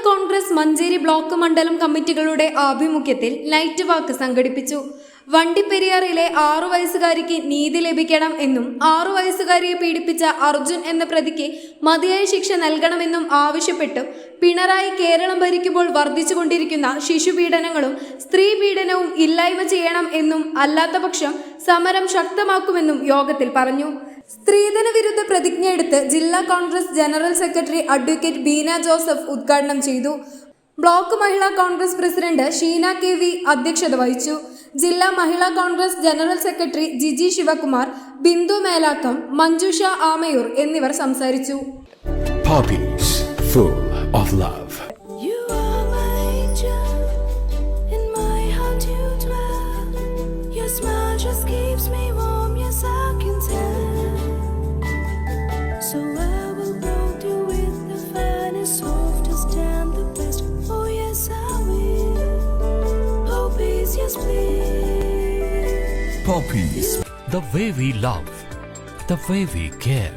Congress Manjeri block മണ്ഡലം കമ്മിറ്റികളുടെ ആഭിമുഖ്യത്തിൽ night walk സംഘടിപ്പിച്ചു. വണ്ടിപ്പെരിയാറിലെ 6 വയസ്സുകാരിക്ക് നീതി ലഭിക്കണം എന്നും 6 വയസ്സുകാരിയെ പീഡിപ്പിച്ച അർജുൻ എന്ന പ്രതിക്ക് മതിയായ ശിക്ഷ നൽകണമെന്നും ആവശ്യപ്പെട്ടു പിണറായി കേരളം ഭരിക്കുമ്പോൾ വർദ്ധിച്ചുകൊണ്ടിരിക്കുന്ന ശിശുപീഡനങ്ങളും സ്ത്രീ പീഡനവും ഇല്ലായ്മ ചെയ്യണം എന്നും അല്ലാത്തപക്ഷം സമരം ശക്തമാക്കുമെന്നും യോഗത്തിൽ പറഞ്ഞു. സ്ത്രീധന വിരുദ്ധ പ്രതിജ്ഞയെടുത്ത് ജില്ലാ Congress general secretary advocate Beena Joseph ഉദ്ഘാടനം ചെയ്തു. ബ്ലോക്ക് മഹിളാ കോൺഗ്രസ് പ്രസിഡന്റ് ഷീന KV അധ്യക്ഷത വഹിച്ചു. ജില്ലാ മഹിളാ കോൺഗ്രസ് ജനറൽ സെക്രട്ടറി ജിജി ശിവകുമാർ, ബിന്ദു മേലാക്കം, മഞ്ജുഷ ആമയൂർ എന്നിവർ സംസാരിച്ചു. Poppies, full of love. You are my angel, in my heart you dwell. Your smile just keeps me warm, yes I can tell. So I will clothe you with the finest, softest and the best. Oh yes I will. Poppies, yes please. Poppies, the way we love, the way we care.